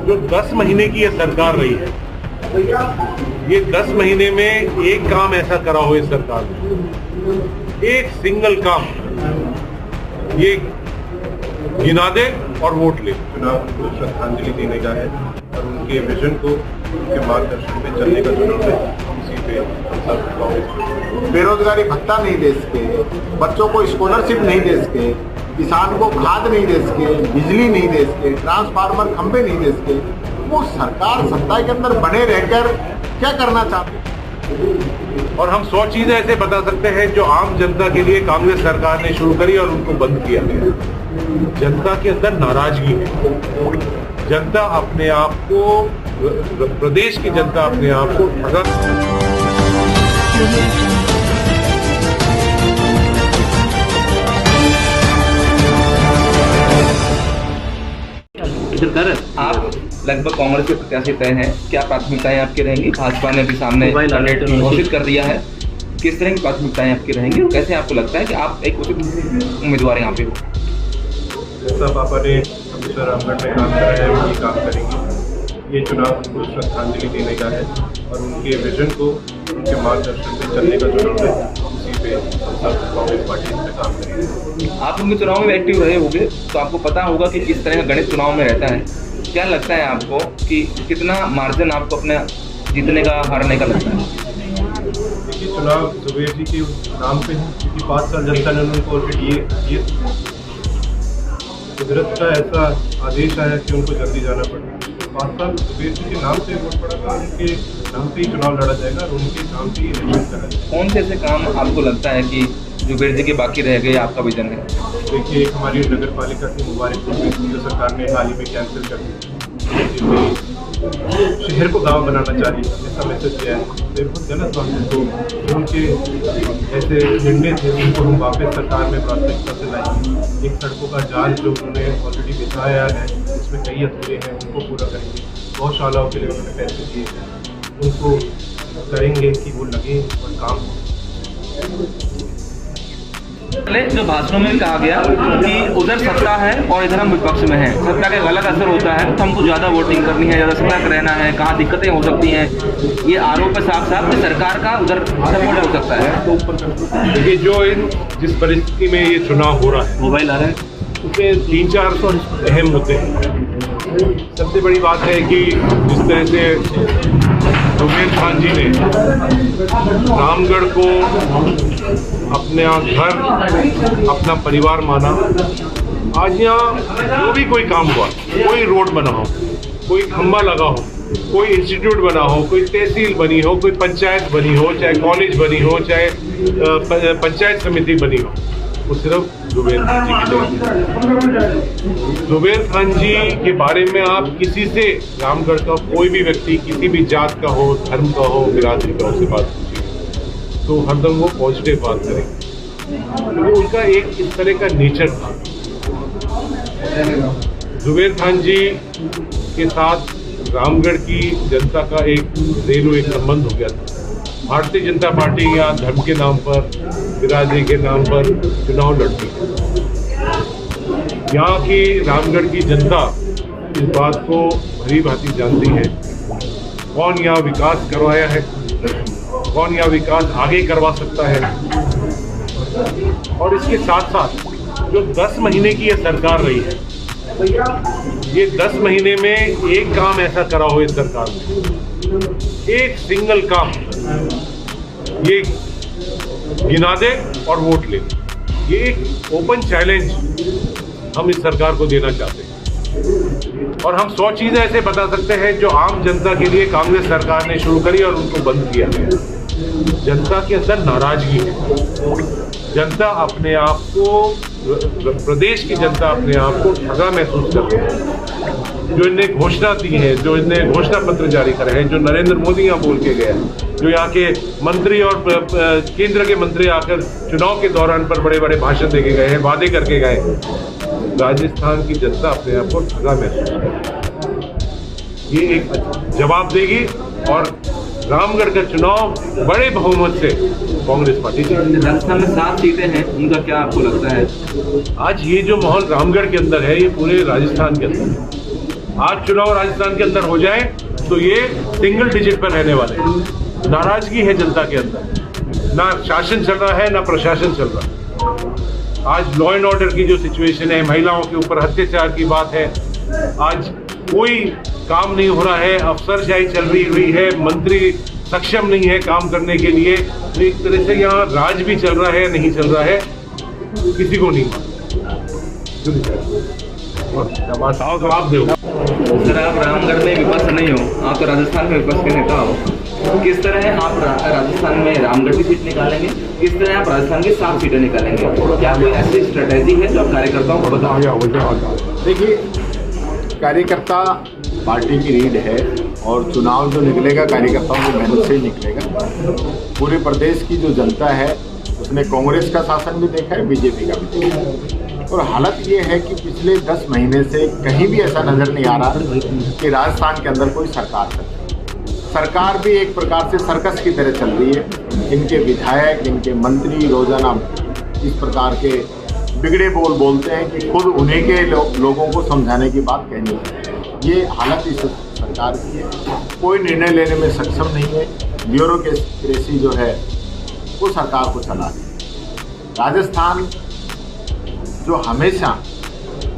जो 10 महीने की ये सरकार रही है, ये 10 महीने में एक काम ऐसा करा हो इस सरकार ने, एक सिंगल काम ये गिना दे और वोट ले। चुनाव को श्रद्धांजलि देने का है और उनके विजन को, उनके मार्गदर्शन पे चलने का चुनाव है। इसी पे हम सब कांग्रेस बेरोजगारी भत्ता नहीं दे सके, बच्चों को स्कॉलरशिप नहीं दे सके, किसान को खाद नहीं दे सके, बिजली नहीं दे सके, ट्रांसफार्मर खंभे नहीं दे सके, वो सरकार सत्ता के अंदर बने रहकर क्या करना चाहते? और हम 100 चीजें ऐसे बता सकते हैं जो आम जनता के लिए कांग्रेस सरकार ने शुरू करी और उनको बंद किया गया। जनता के अंदर नाराजगी है, जनता अपने आप को, प्रदेश की जनता अपने आप को ठगा। आप लगभग कांग्रेस के प्रत्याशी तय हैं, क्या प्राथमिकताएं आपकी रहेंगी? भाजपा ने भी सामने घोषित कर दिया है, किस तरह की प्राथमिकताएं आपकी रहेंगी और कैसे आपको लगता है कि आप एक उचित उम्मीदवार यहाँ पे हो? जैसा पापा ने हमेशा रामगढ़ में काम करा है वही काम करेंगे। ये चुनाव को श्रद्धांजलि देने का है और उनके विजन को, उनके मार्गदर्शन पे चलने का चुनाव है। इसी पे हम सब कांग्रेस पार्टी पे काम करेंगे। आप उनके चुनाव में एक्टिव रहे होंगे तो आपको पता होगा कि किस तरह का गणित चुनाव में रहता है। क्या लगता है आपको कि कितना मार्जिन आपको अपने जीतने का, हारने का लगता है? देखिए, चुनाव जुबेर जी के नाम पे है क्योंकि 5 साल जनता ने उनको ऑलरेडी दिए। कुदरत का ऐसा आदेश आया कि उनको जल्दी जाना पड़ा। 5 साल जुबेर जी के नाम से वोट पड़ा था, उनके नाम पे ही चुनाव लड़ा जाएगा और उनके नाम पे ही इलेक्शन करा जाएगा। कौन से ऐसे काम आपको लगता है कि जुबेर जी के बाकी रह गए, आपका विजन है? देखिए, एक हमारी नगर पालिका की मुबारकपुर में जो सरकार ने हाल ही में कैंसिल कर दी, शहर को गांव बनाना चाह रही है, ऐसा मैसेज दिया है। तो बहुत गलत बात है। तो जो उनके ऐसे निर्णय थे उनको हम वापस सरकार में प्राथमिकता से लाएंगे। एक सड़कों का जाल जो उन्होंने ऑलरेडी बिछाया है, उसमें कई अधूरे हैं, उनको पूरा करेंगे। गौशालाओं के लिए उन्होंने पैसे दिए हैं, उनको करेंगे कि वो लगे और काम हो। जो भाषणों में कहा गया कि उधर सत्ता है और इधर हम विपक्ष में हैं, सत्ता का गलत असर होता है तो हमको ज़्यादा वोटिंग करनी है, ज़्यादा सत्ता रहना है, कहाँ दिक्कतें हो सकती हैं, ये आरोप है साफ साफ कि सरकार का उधर सपोर्ट हो सकता है। तो ऊपर देखिए, जिस परिस्थिति में ये चुनाव हो रहा है, मोबाइल आ रहा है, उसमें 3-4 अहम मुद्दे हैं। सबसे बड़ी बात है कि जिस तरह से जुबेर खान जी ने रामगढ़ को अपना घर, अपना परिवार माना, आज यहाँ जो भी कोई काम हुआ, कोई रोड बना हो, कोई खंभा लगा हो, कोई इंस्टीट्यूट बना हो, कोई तहसील बनी हो, कोई पंचायत बनी हो, चाहे कॉलेज बनी हो, चाहे पंचायत समिति बनी हो, वो सिर्फ जुबेर खान जी की देन। जुबेर खान जी के बारे में आप किसी से, रामगढ़ का कोई भी व्यक्ति, किसी भी जात का हो, धर्म का हो, बिरादरी का हो, से बात पूछिए तो हरदम वो पॉजिटिव बात करेंगे। तो उनका एक इस तरह का नेचर था। जुबेर खान जी के साथ रामगढ़ की जनता का एक रेलू एक संबंध हो गया था। भारतीय जनता पार्टी यहाँ धर्म के नाम पर, बिरादरी के नाम पर चुनाव लड़ती है। यहाँ की रामगढ़ की जनता इस बात को भली भांति जानती है, कौन यहाँ विकास करवाया है, कौन यहाँ विकास आगे करवा सकता है। और इसके साथ साथ जो 10 महीने की ये सरकार रही है, ये 10 महीने में एक काम ऐसा करा हो इस सरकार ने, एक सिंगल काम ये गिना दे और वोट ले। ये एक ओपन चैलेंज हम इस सरकार को देना चाहते हैं। और हम 100 चीजें ऐसे बता सकते हैं जो आम जनता के लिए कांग्रेस सरकार ने शुरू करी और उनको बंद किया गया। जनता के अंदर नाराजगी है, जनता अपने आप को, प्रदेश की जनता अपने आप को ठगा महसूस कर रही है। जो इनने घोषणा दी है, जो इनने घोषणा पत्र जारी करे हैं, जो नरेंद्र मोदी यहाँ बोल के गए, जो यहाँ के मंत्री और केंद्र के मंत्री आकर चुनाव के दौरान पर बड़े बड़े भाषण दे के गए हैं, वादे करके गए, राजस्थान की जनता अपने आप को ठगा महसूस करे। ये एक जवाब देगी और रामगढ़ का चुनाव बड़े बहुमत से कांग्रेस पार्टी जीतेगी। राजस्थान में 7 सीटें हैं, उनका क्या आपको लगता है? आज ये जो माहौल रामगढ़ के अंदर है, ये पूरे राजस्थान के अंदर है। आज चुनाव राजस्थान के अंदर हो जाए तो ये सिंगल डिजिट पर रहने वाले हैं। नाराजगी है जनता के अंदर, ना शासन चल रहा है ना प्रशासन चल रहा है। आज लॉ एंड ऑर्डर की जो सिचुएशन है, महिलाओं के ऊपर अत्याचार की बात है, आज कोई काम नहीं हो रहा है, अफसरशाही चल रही हुई है, मंत्री सक्षम नहीं है काम करने के लिए। तो एक तरह से यहाँ राज भी चल रहा है नहीं चल रहा है किसी को नहीं जवाब दो। सर, आप रामगढ़ में विपक्ष नहीं हो, आप तो राजस्थान में विपक्ष के नेता हो। किस तरह आप राजस्थान में रामगढ़ की सीट निकालेंगे, किस तरह आप राजस्थान की 7 सीटें निकालेंगे? क्या कोई ऐसी स्ट्रेटेजी है जो आप कार्यकर्ताओं को बताओ? देखिए, कार्यकर्ता पार्टी की रीढ़ है और चुनाव जो निकलेगा कार्यकर्ताओं की मेहनत से ही निकलेगा। पूरे प्रदेश की जो जनता है उसने कांग्रेस का शासन भी देखा है, बीजेपी का भी देखा है, और हालत ये है कि पिछले 10 महीने से कहीं भी ऐसा नजर नहीं आ रहा कि राजस्थान के अंदर कोई सरकार चल रही। सरकार भी एक प्रकार से सर्कस की तरह चल रही है। इनके विधायक, इनके मंत्री रोजाना इस प्रकार के बिगड़े बोल बोलते हैं कि खुद उन्हीं के लोगों को समझाने की बात कहनी है। ये हालत इस सरकार की है, कोई निर्णय लेने में सक्षम नहीं है। ब्यूरोक्रेसी जो है वो सरकार को चला रही है। राजस्थान जो हमेशा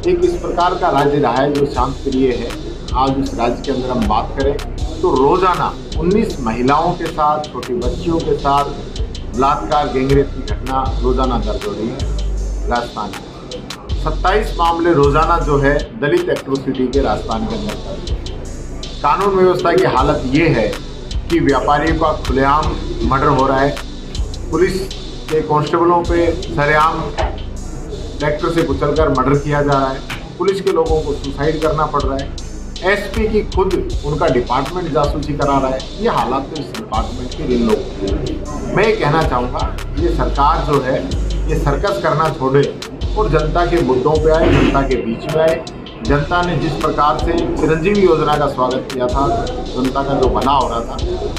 एक इस प्रकार का राज्य रहा है जो शांत प्रिय है, आज उस राज्य के अंदर हम बात करें तो रोजाना 19 महिलाओं के साथ, छोटी बच्चियों के साथ बलात्कार, गैंगरेप की घटना रोजाना दर्ज हो रही है। राजस्थान में 27 मामले रोजाना जो है दलित एट्रोसिटी के राजस्थान के अंदर। कानून व्यवस्था की हालत ये है कि व्यापारियों का खुलेआम मर्डर हो रहा है, पुलिस के कांस्टेबलों पे सरेआम ट्रैक्टर से कुचलकर मर्डर किया जा रहा है, पुलिस के लोगों को सुसाइड करना पड़ रहा है, एसपी की खुद उनका डिपार्टमेंट जासूसी करा रहा है। ये हालात तो इस डिपार्टमेंट के इन लोगों के। मैं ये कहना चाहूँगा ये सरकार जो है ये सर्कस करना छोड़े और जनता के मुद्दों पे आए, जनता के बीच में आए। जनता ने जिस प्रकार से चिरंजीवी योजना का स्वागत किया था, जनता का जो भला हो रहा था,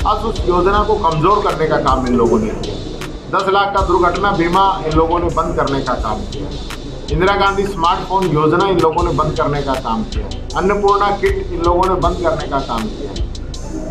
आज उस योजना को कमज़ोर करने का काम इन लोगों ने किया। 10 लाख का दुर्घटना बीमा इन लोगों ने बंद करने का काम किया। इंदिरा गांधी स्मार्टफोन योजना इन लोगों ने बंद करने का काम किया। अन्नपूर्णा किट इन लोगों ने बंद करने का काम किया।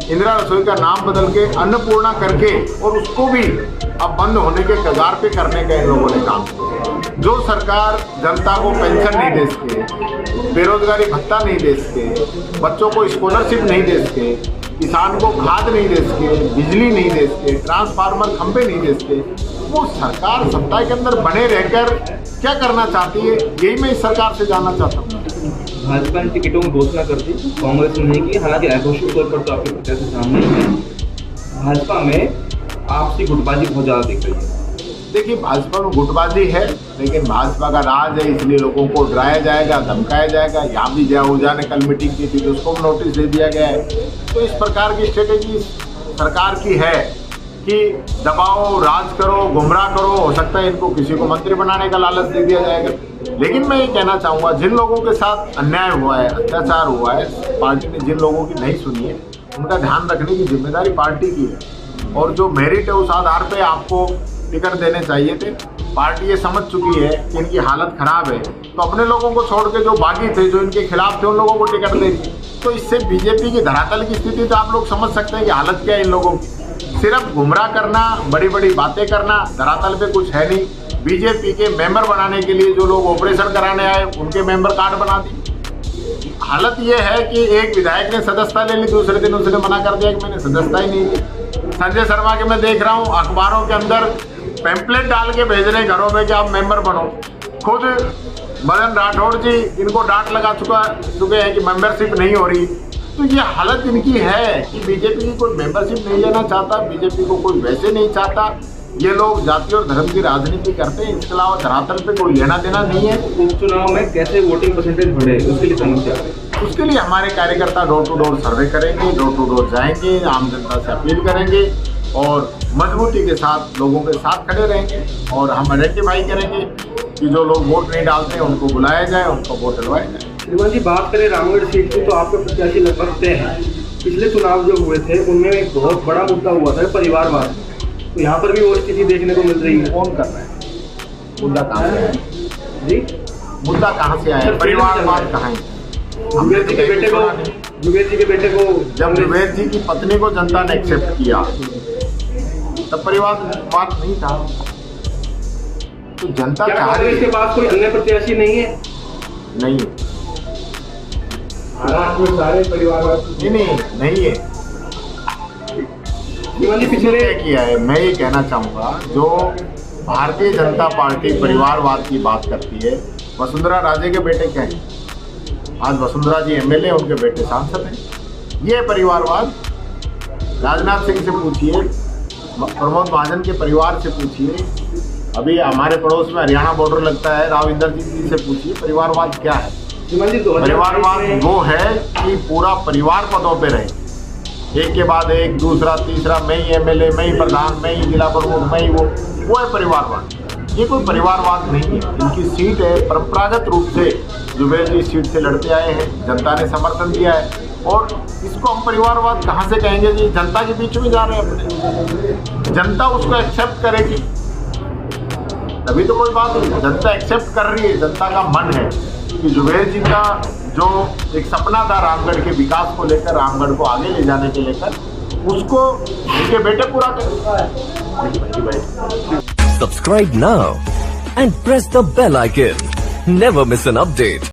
इंदिरा रसोई का नाम बदल के अन्नपूर्णा करके और उसको भी अब बंद होने के कगार पे करने का इन लोगों ने काम किया। जो सरकार जनता को पेंशन नहीं दे सके, बेरोजगारी भत्ता नहीं दे सके, बच्चों को स्कॉलरशिप नहीं दे सके, किसान को खाद नहीं दे सके, बिजली नहीं दे सके, ट्रांसफार्मर खंभे नहीं दे सके, वो सरकार सत्ता के अंदर बने रहकर क्या करना चाहती है, यही मैं इस सरकार से जानना चाहता हूँ। भाजपा ने टिकटों की घोषणा कर दी, कांग्रेस ने नहीं की। हालांकि अघोषित तौर पर तो आपके प्रत्याशी सामने ही है। भाजपा में आपसी गुटबाजी बहुत ज़्यादा दिख रही है। देखिए, भाजपा में गुटबाजी है, लेकिन भाजपा का राज है, इसलिए लोगों को डराया जाएगा, धमकाया जाएगा। यहाँ भी जया ऊर्जा ने कल मीटिंग की थी तो उसको भी नोटिस दे दिया गया है। तो इस प्रकार की स्ट्रेटेजी सरकार की है कि दबाओ, राज करो, गुमराह करो। हो सकता है इनको किसी को मंत्री बनाने का लालच दे दिया जाएगा। लेकिन मैं ये कहना चाहूँगा, जिन लोगों के साथ अन्याय हुआ है, अत्याचार हुआ है, पार्टी ने जिन लोगों की नहीं सुनी है, उनका ध्यान रखने की जिम्मेदारी पार्टी की है। और जो मेरिट है उस आधार पर आपको टिकट देने चाहिए थे। पार्टी ये समझ चुकी है कि इनकी हालत खराब है, तो अपने लोगों को छोड़ के जो बागी थे, जो इनके खिलाफ थे, उन लोगों को टिकट दे दी। तो इससे बीजेपी की धरातल की स्थिति तो आप लोग समझ सकते हैं कि हालत क्या है इन लोगों की। सिर्फ गुमराह करना, बड़ी बड़ी बातें करना, धरातल पे कुछ है नहीं। बीजेपी के मेंबर बनाने के लिए जो लोग ऑपरेशन कराने आए, उनके मेंबर कार्ड बना दी। हालत ये है कि एक विधायक ने सदस्यता ले ली, दूसरे दिन उसने मना कर दिया कि मैंने सदस्यता ही नहीं ली। संजय शर्मा के मैं देख रहा हूँ अखबारों के अंदर पैम्पलेट डाल के भेज रहे घरों में कि आप मेंबर बनो। खुद मदन राठौड़ जी इनको डांट लगा चुके हैं कि मेंबरशिप नहीं हो रही। तो ये हालत इनकी है कि बीजेपी की कोई मेंबरशिप नहीं लेना चाहता, बीजेपी को कोई वैसे नहीं चाहता। ये लोग जाति और धर्म की राजनीति करते हैं, इसके अलावा धरातल पे कोई लेना देना नहीं है। उपचुनाव में कैसे वोटिंग परसेंटेज बढ़े, उसके लिए समस्या है। उसके लिए हमारे कार्यकर्ता डोर टू डोर सर्वे करेंगे, डोर टू डोर जाएंगे, आम जनता से अपील करेंगे और मजबूती के साथ लोगों के साथ खड़े रहेंगे। और हम आइडेंटिफाई करेंगे कि जो लोग वोट नहीं डालते हैं उनको बुलाया जाए, उनको वोट डलवाया जाए। श्रीमान जी, बात करें रामगढ़ सीट की, तो आपके प्रत्याशी लगभग तय हैं। पिछले चुनाव जो हुए थे उनमें एक बहुत बड़ा मुद्दा हुआ था परिवारवाद, तो यहाँ पर भी वो स्थिति देखने को मिल रही है। कौन कर रहा है? मुद्दा कहाँ से आया जी, मुद्दा कहाँ से आया? परिवारवाद कहाँ है? हमने जुबेर जी के बेटे छोड़ा नहीं। को जुबेर जी के बेटे को जब जुबेर जी की पत्नी को जनता ने एक्सेप्ट किया तब परिवारवाद नहीं था। तो जनता क्या चाह रही कांग्रेस के है, पास कोई अन्य प्रत्याशी नहीं है? नहीं सारे परिवारवाद नहीं है। जी पिछले तय किया है। मैं ये कहना चाहूँगा, जो भारतीय जनता पार्टी परिवारवाद की बात करती है, वसुंधरा राजे के बेटे क्या हैं? आज वसुंधरा जी एमएलए, उनके बेटे सांसद हैं। ये परिवारवाद राजनाथ सिंह से पूछिए, प्रमोद महाजन के परिवार से पूछिए, अभी हमारे पड़ोस में हरियाणा बॉर्डर लगता है, राव इंद्रजीत जी से पूछिए परिवारवाद क्या है। परिवारवाद वो है कि पूरा परिवार पदों पे रहे, एक के बाद एक, दूसरा तीसरा, मैं ही एमएलए, मैं ही प्रधान, मैं ही जिला प्रमुख, मैं ही वो है परिवारवाद। ये कोई परिवारवाद नहीं है। इनकी सीट है, परंपरागत रूप से जुबेर जी सीट से लड़ते आए हैं, जनता ने समर्थन दिया है, और इसको हम परिवारवाद कहाँ से कहेंगे जी? जनता के बीच में जा रहे हैं अपने, जनता उसको एक्सेप्ट करेगी तभी तो कोई बात नहीं। जनता एक्सेप्ट कर रही है, जनता का मन है कि जुबेर जी का जो एक सपना था रामगढ़ के विकास को लेकर, रामगढ़ को आगे ले जाने के लेकर, उसको उनके बेटे पूरा करें। Subscribe now and press the bell icon. Never miss an update.